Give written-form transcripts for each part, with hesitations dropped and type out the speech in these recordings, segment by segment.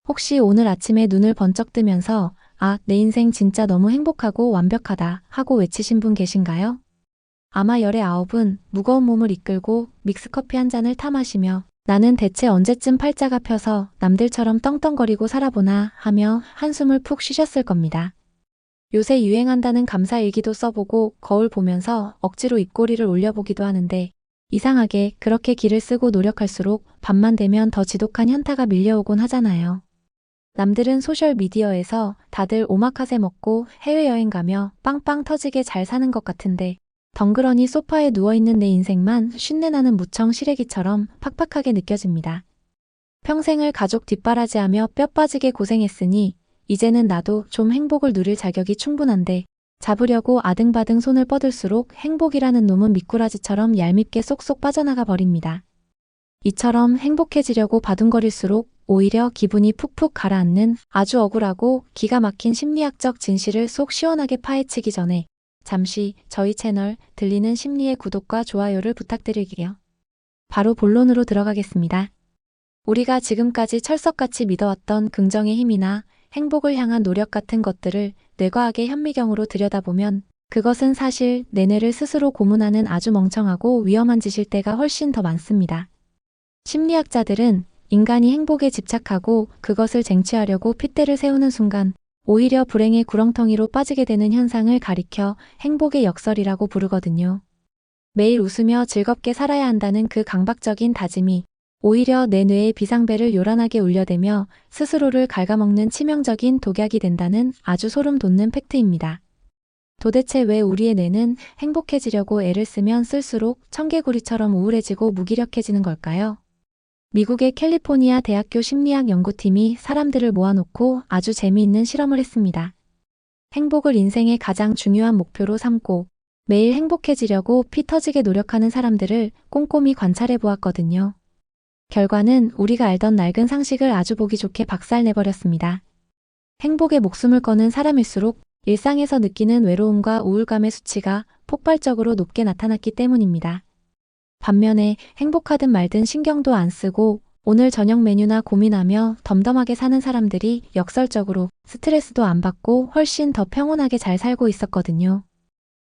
혹시 오늘 아침에 눈을 번쩍 뜨면서 아, 내 인생 진짜 너무 행복하고 완벽하다 하고 외치신 분 계신가요? 아마 열의 아홉은 무거운 몸을 이끌고 믹스커피 한 잔을 타 마시며 나는 대체 언제쯤 팔자가 펴서 남들처럼 떵떵거리고 살아보나 하며 한숨을 푹 쉬셨을 겁니다. 요새 유행한다는 감사일기도 써보고 거울 보면서 억지로 입꼬리를 올려보기도 하는데 이상하게 그렇게 기를 쓰고 노력할수록 밤만 되면 더 지독한 현타가 밀려오곤 하잖아요. 남들은 소셜미디어에서 다들 오마카세 먹고 해외여행 가며 빵빵 터지게 잘 사는 것 같은데 덩그러니 소파에 누워있는 내 인생만 쉰내나는 무청 시래기처럼 팍팍하게 느껴집니다. 평생을 가족 뒷바라지하며 뼈 빠지게 고생했으니 이제는 나도 좀 행복을 누릴 자격이 충분한데 잡으려고 아등바등 손을 뻗을수록 행복이라는 놈은 미꾸라지처럼 얄밉게 쏙쏙 빠져나가 버립니다. 이처럼 행복해지려고 바둥거릴수록 오히려 기분이 푹푹 가라앉는 아주 억울하고 기가 막힌 심리학적 진실을 속 시원하게 파헤치기 전에 잠시 저희 채널 들리는 심리의 구독과 좋아요를 부탁드릴게요. 바로 본론으로 들어가겠습니다. 우리가 지금까지 철석같이 믿어왔던 긍정의 힘이나 행복을 향한 노력 같은 것들을 뇌과학의 현미경으로 들여다보면 그것은 사실 내 뇌를 스스로 고문하는 아주 멍청하고 위험한 짓일 때가 훨씬 더 많습니다. 심리학자들은 인간이 행복에 집착하고 그것을 쟁취하려고 핏대를 세우는 순간 오히려 불행의 구렁텅이로 빠지게 되는 현상을 가리켜 행복의 역설이라고 부르거든요. 매일 웃으며 즐겁게 살아야 한다는 그 강박적인 다짐이 오히려 내 뇌의 비상벨을 요란하게 울려대며 스스로를 갉아먹는 치명적인 독약이 된다는 아주 소름 돋는 팩트입니다. 도대체 왜 우리의 뇌는 행복해지려고 애를 쓰면 쓸수록 청개구리처럼 우울해지고 무기력해지는 걸까요? 미국의 캘리포니아 대학교 심리학 연구팀이 사람들을 모아놓고 아주 재미있는 실험을 했습니다. 행복을 인생의 가장 중요한 목표로 삼고 매일 행복해지려고 피 터지게 노력하는 사람들을 꼼꼼히 관찰해 보았거든요. 결과는 우리가 알던 낡은 상식을 아주 보기 좋게 박살내버렸습니다. 행복에 목숨을 거는 사람일수록 일상에서 느끼는 외로움과 우울감의 수치가 폭발적으로 높게 나타났기 때문입니다. 반면에 행복하든 말든 신경도 안 쓰고 오늘 저녁 메뉴나 고민하며 덤덤하게 사는 사람들이 역설적으로 스트레스도 안 받고 훨씬 더 평온하게 잘 살고 있었거든요.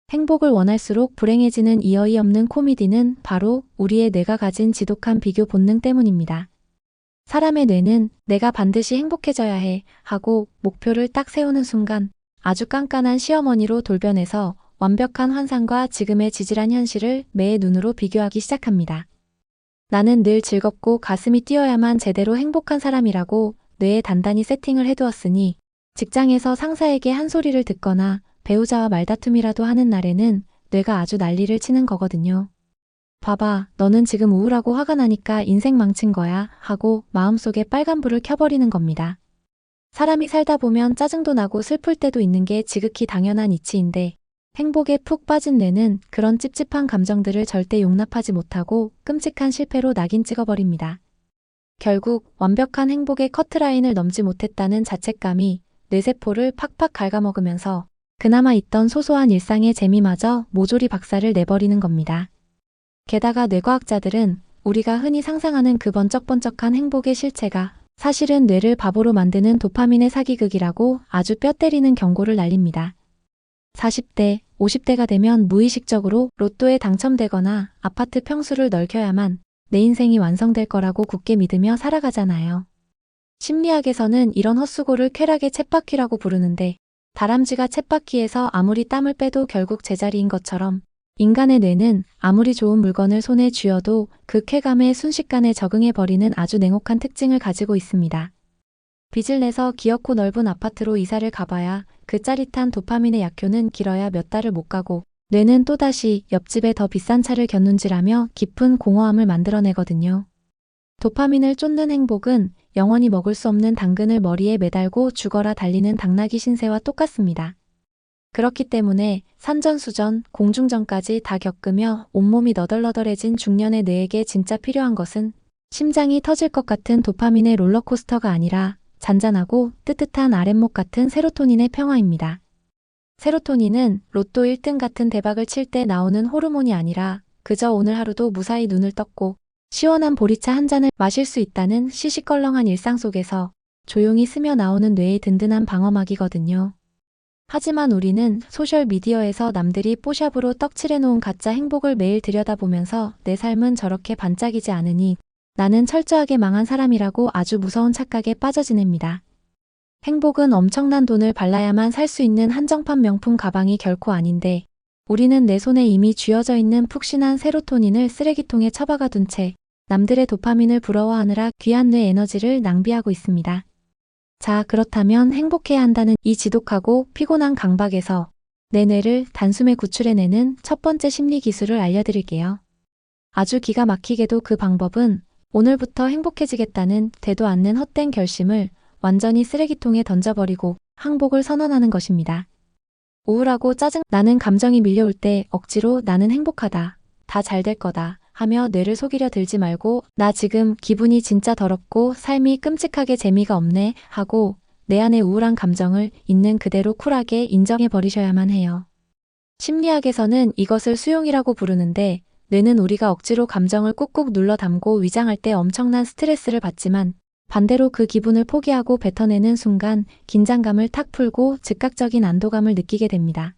행복을 원할수록 불행해지는 이 어이없는 코미디는 바로 우리의 뇌가 가진 지독한 비교 본능 때문입니다. 사람의 뇌는 내가 반드시 행복해져야 해 하고 목표를 딱 세우는 순간 아주 깐깐한 시어머니로 돌변해서 완벽한 환상과 지금의 지질한 현실을 매의 눈으로 비교하기 시작합니다. 나는 늘 즐겁고 가슴이 뛰어야만 제대로 행복한 사람이라고 뇌에 단단히 세팅을 해두었으니 직장에서 상사에게 한 소리를 듣거나 배우자와 말다툼이라도 하는 날에는 뇌가 아주 난리를 치는 거거든요. 봐봐, 너는 지금 우울하고 화가 나니까 인생 망친 거야 하고 마음속에 빨간불을 켜버리는 겁니다. 사람이 살다 보면 짜증도 나고 슬플 때도 있는 게 지극히 당연한 이치인데 행복에 푹 빠진 뇌는 그런 찝찝한 감정들을 절대 용납하지 못하고 끔찍한 실패로 낙인 찍어버립니다. 결국 완벽한 행복의 커트라인을 넘지 못했다는 자책감이 뇌세포를 팍팍 갉아먹으면서 그나마 있던 소소한 일상의 재미마저 모조리 박살을 내버리는 겁니다. 게다가 뇌과학자들은 우리가 흔히 상상하는 그 번쩍번쩍한 행복의 실체가 사실은 뇌를 바보로 만드는 도파민의 사기극이라고 아주 뼈 때리는 경고를 날립니다. 40대, 50대가 되면 무의식적으로 로또에 당첨되거나 아파트 평수를 넓혀야만 내 인생이 완성될 거라고 굳게 믿으며 살아가잖아요. 심리학에서는 이런 헛수고를 쾌락의 쳇바퀴라고 부르는데 다람쥐가 쳇바퀴에서 아무리 땀을 빼도 결국 제자리인 것처럼 인간의 뇌는 아무리 좋은 물건을 손에 쥐어도 그 쾌감에 순식간에 적응해버리는 아주 냉혹한 특징을 가지고 있습니다. 빚을 내서 기어코 넓은 아파트로 이사를 가봐야 그 짜릿한 도파민의 약효는 길어야 몇 달을 못 가고 뇌는 또다시 옆집에 더 비싼 차를 겨눈질하며 깊은 공허함을 만들어내거든요. 도파민을 쫓는 행복은 영원히 먹을 수 없는 당근을 머리에 매달고 죽어라 달리는 당나귀 신세와 똑같습니다. 그렇기 때문에 산전수전, 공중전까지 다 겪으며 온몸이 너덜너덜해진 중년의 뇌에게 진짜 필요한 것은 심장이 터질 것 같은 도파민의 롤러코스터가 아니라 잔잔하고 뜨뜻한 아랫목 같은 세로토닌의 평화입니다. 세로토닌은 로또 1등 같은 대박을 칠 때 나오는 호르몬이 아니라 그저 오늘 하루도 무사히 눈을 떴고 시원한 보리차 한 잔을 마실 수 있다는 시시껄렁한 일상 속에서 조용히 스며 나오는 뇌의 든든한 방어막이거든요. 하지만 우리는 소셜미디어에서 남들이 뽀샵으로 떡칠해놓은 가짜 행복을 매일 들여다보면서 내 삶은 저렇게 반짝이지 않으니 나는 철저하게 망한 사람이라고 아주 무서운 착각에 빠져 지냅니다. 행복은 엄청난 돈을 발라야만 살 수 있는 한정판 명품 가방이 결코 아닌데 우리는 내 손에 이미 쥐어져 있는 푹신한 세로토닌을 쓰레기통에 처박아 둔 채 남들의 도파민을 부러워하느라 귀한 뇌 에너지를 낭비하고 있습니다. 자, 그렇다면 행복해야 한다는 이 지독하고 피곤한 강박에서 내 뇌를 단숨에 구출해내는 첫 번째 심리 기술을 알려드릴게요. 아주 기가 막히게도 그 방법은 오늘부터 행복해지겠다는 되도 않는 헛된 결심을 완전히 쓰레기통에 던져버리고 항복을 선언하는 것입니다. 우울하고 짜증나는 감정이 밀려올 때 억지로 나는 행복하다, 다 잘 될 거다 하며 뇌를 속이려 들지 말고 나 지금 기분이 진짜 더럽고 삶이 끔찍하게 재미가 없네 하고 내 안의 우울한 감정을 있는 그대로 쿨하게 인정해 버리셔야만 해요. 심리학에서는 이것을 수용이라고 부르는데 뇌는 우리가 억지로 감정을 꾹꾹 눌러 담고 위장할 때 엄청난 스트레스를 받지만 반대로 그 기분을 포기하고 뱉어내는 순간 긴장감을 탁 풀고 즉각적인 안도감을 느끼게 됩니다.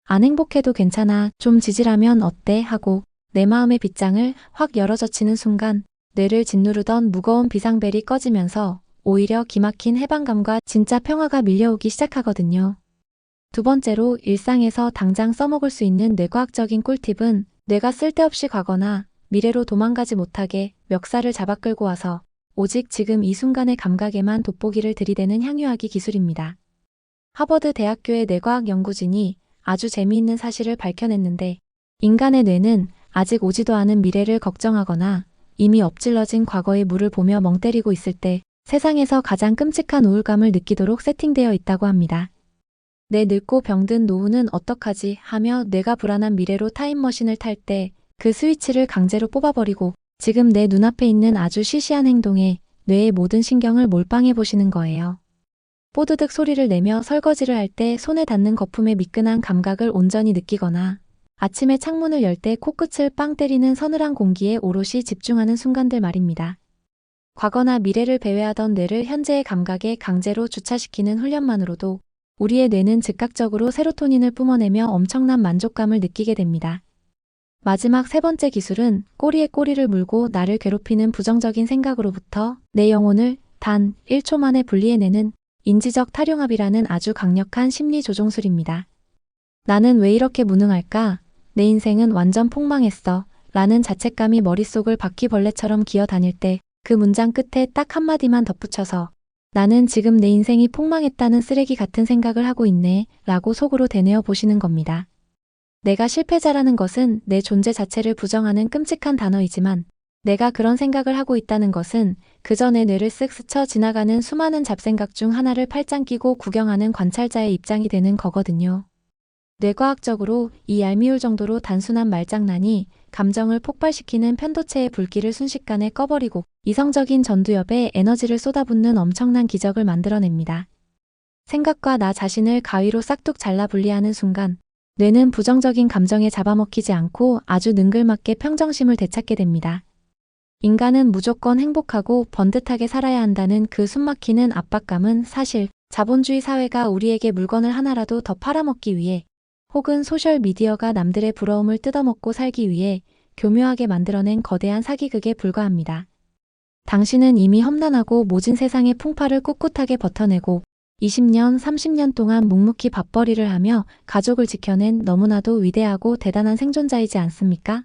안 행복해도 괜찮아, 좀 지질하면 어때 하고 내 마음의 빗장을 확 열어젖히는 순간 뇌를 짓누르던 무거운 비상벨이 꺼지면서 오히려 기막힌 해방감과 진짜 평화가 밀려오기 시작하거든요. 두 번째로 일상에서 당장 써먹을 수 있는 뇌과학적인 꿀팁은 뇌가 쓸데없이 가거나 미래로 도망가지 못하게 멱살을 잡아 끌고 와서 오직 지금 이 순간의 감각에만 돋보기를 들이대는 향유하기 기술입니다. 하버드 대학교의 뇌과학 연구진이 아주 재미있는 사실을 밝혀냈는데 인간의 뇌는 아직 오지도 않은 미래를 걱정하거나 이미 엎질러진 과거의 물을 보며 멍 때리고 있을 때 세상에서 가장 끔찍한 우울감을 느끼도록 세팅되어 있다고 합니다. 내 늙고 병든 노후는 어떡하지 하며 뇌가 불안한 미래로 타임머신을 탈 때 그 스위치를 강제로 뽑아버리고 지금 내 눈앞에 있는 아주 시시한 행동에 뇌의 모든 신경을 몰빵해 보시는 거예요. 뽀드득 소리를 내며 설거지를 할 때 손에 닿는 거품의 미끈한 감각을 온전히 느끼거나 아침에 창문을 열 때 코끝을 빵 때리는 서늘한 공기에 오롯이 집중하는 순간들 말입니다. 과거나 미래를 배회하던 뇌를 현재의 감각에 강제로 주차시키는 훈련만으로도 우리의 뇌는 즉각적으로 세로토닌을 뿜어내며 엄청난 만족감을 느끼게 됩니다. 마지막 세 번째 기술은 꼬리에 꼬리를 물고 나를 괴롭히는 부정적인 생각으로부터 내 영혼을 단 1초 만에 분리해내는 인지적 탈용압이라는 아주 강력한 심리 조종술입니다. 나는 왜 이렇게 무능할까? 내 인생은 완전 폭망했어. 라는 자책감이 머릿속을 바퀴벌레처럼 기어 다닐 때 그 문장 끝에 딱 한마디만 덧붙여서 나는 지금 내 인생이 폭망했다는 쓰레기 같은 생각을 하고 있네 라고 속으로 되뇌어 보시는 겁니다. 내가 실패자라는 것은 내 존재 자체를 부정하는 끔찍한 단어이지만 내가 그런 생각을 하고 있다는 것은 그저 내 뇌를 쓱 스쳐 지나가는 수많은 잡생각 중 하나를 팔짱 끼고 구경하는 관찰자의 입장이 되는 거거든요. 뇌과학적으로 이 얄미울 정도로 단순한 말장난이 감정을 폭발시키는 편도체의 불길을 순식간에 꺼버리고 이성적인 전두엽에 에너지를 쏟아붓는 엄청난 기적을 만들어냅니다. 생각과 나 자신을 가위로 싹둑 잘라 분리하는 순간 뇌는 부정적인 감정에 잡아먹히지 않고 아주 능글맞게 평정심을 되찾게 됩니다. 인간은 무조건 행복하고 번듯하게 살아야 한다는 그 숨막히는 압박감은 사실 자본주의 사회가 우리에게 물건을 하나라도 더 팔아먹기 위해 혹은 소셜미디어가 남들의 부러움을 뜯어먹고 살기 위해 교묘하게 만들어낸 거대한 사기극에 불과합니다. 당신은 이미 험난하고 모진 세상의 풍파를 꿋꿋하게 버텨내고 20년, 30년 동안 묵묵히 밥벌이를 하며 가족을 지켜낸 너무나도 위대하고 대단한 생존자이지 않습니까?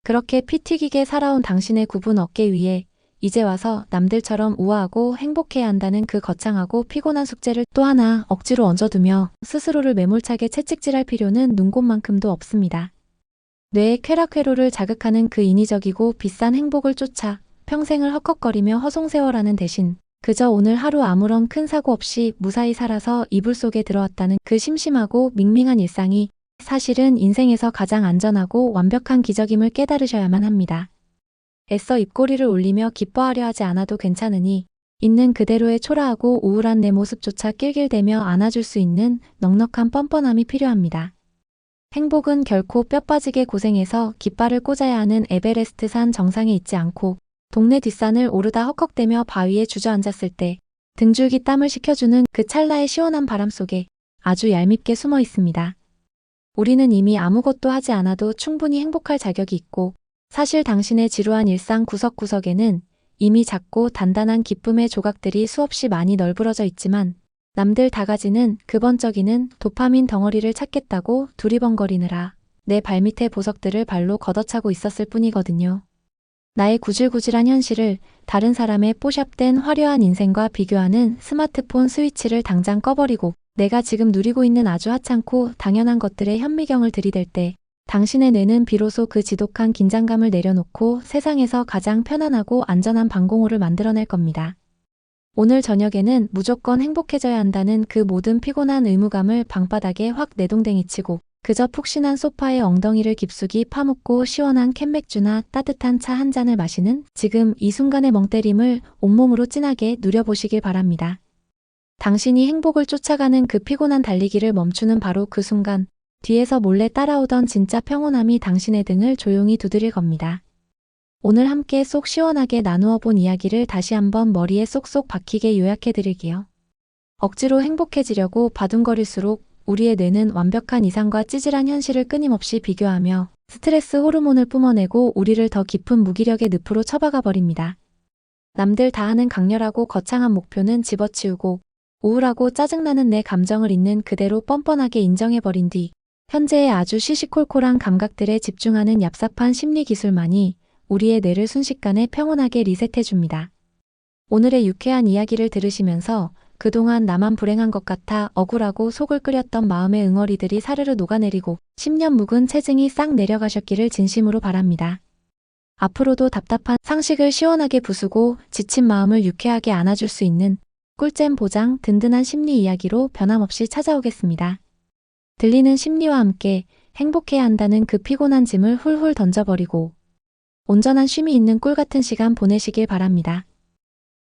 그렇게 피 튀기게 살아온 당신의 굽은 어깨 위에 이제 와서 남들처럼 우아하고 행복해야 한다는 그 거창하고 피곤한 숙제를 또 하나 억지로 얹어두며 스스로를 매몰차게 채찍질할 필요는 눈곱만큼도 없습니다. 뇌의 쾌락회로를 자극하는 그 인위적이고 비싼 행복을 쫓아 평생을 헉헉거리며 허송세월하는 대신 그저 오늘 하루 아무런 큰 사고 없이 무사히 살아서 이불 속에 들어왔다는 그 심심하고 밍밍한 일상이 사실은 인생에서 가장 안전하고 완벽한 기적임을 깨달으셔야만 합니다. 애써 입꼬리를 올리며 기뻐하려 하지 않아도 괜찮으니 있는 그대로의 초라하고 우울한 내 모습조차 낄낄대며 안아줄 수 있는 넉넉한 뻔뻔함이 필요합니다. 행복은 결코 뼈 빠지게 고생해서 깃발을 꽂아야 하는 에베레스트 산 정상에 있지 않고 동네 뒷산을 오르다 헉헉대며 바위에 주저앉았을 때 등줄기 땀을 식혀주는 그 찰나의 시원한 바람 속에 아주 얄밉게 숨어 있습니다. 우리는 이미 아무것도 하지 않아도 충분히 행복할 자격이 있고, 사실 당신의 지루한 일상 구석구석에는 이미 작고 단단한 기쁨의 조각들이 수없이 많이 널브러져 있지만, 남들 다 가지는 그 번쩍이는 도파민 덩어리를 찾겠다고 두리번거리느라 내 발밑의 보석들을 발로 걷어차고 있었을 뿐이거든요. 나의 구질구질한 현실을 다른 사람의 뽀샵된 화려한 인생과 비교하는 스마트폰 스위치를 당장 꺼버리고, 내가 지금 누리고 있는 아주 하찮고 당연한 것들의 현미경을 들이댈 때 당신의 뇌는 비로소 그 지독한 긴장감을 내려놓고 세상에서 가장 편안하고 안전한 방공호를 만들어낼 겁니다. 오늘 저녁에는 무조건 행복해져야 한다는 그 모든 피곤한 의무감을 방바닥에 확 내동댕이치고, 그저 푹신한 소파에 엉덩이를 깊숙이 파묻고 시원한 캔맥주나 따뜻한 차 한 잔을 마시는 지금 이 순간의 멍때림을 온몸으로 진하게 누려보시길 바랍니다. 당신이 행복을 쫓아가는 그 피곤한 달리기를 멈추는 바로 그 순간, 뒤에서 몰래 따라오던 진짜 평온함이 당신의 등을 조용히 두드릴 겁니다. 오늘 함께 속 시원하게 나누어 본 이야기를 다시 한번 머리에 쏙쏙 박히게 요약해 드릴게요. 억지로 행복해지려고 바둥거릴수록 우리의 뇌는 완벽한 이상과 찌질한 현실을 끊임없이 비교하며 스트레스 호르몬을 뿜어내고 우리를 더 깊은 무기력의 늪으로 처박아 버립니다. 남들 다 하는 강렬하고 거창한 목표는 집어치우고, 우울하고 짜증나는 내 감정을 있는 그대로 뻔뻔하게 인정해버린 뒤 현재의 아주 시시콜콜한 감각들에 집중하는 얍삽한 심리 기술만이 우리의 뇌를 순식간에 평온하게 리셋해줍니다. 오늘의 유쾌한 이야기를 들으시면서 그동안 나만 불행한 것 같아 억울하고 속을 끓였던 마음의 응어리들이 사르르 녹아내리고 10년 묵은 체증이 싹 내려가셨기를 진심으로 바랍니다. 앞으로도 답답한 상식을 시원하게 부수고 지친 마음을 유쾌하게 안아줄 수 있는 꿀잼 보장 든든한 심리 이야기로 변함없이 찾아오겠습니다. 들리는 심리와 함께 행복해야 한다는 그 피곤한 짐을 훌훌 던져버리고 온전한 쉼이 있는 꿀 같은 시간 보내시길 바랍니다.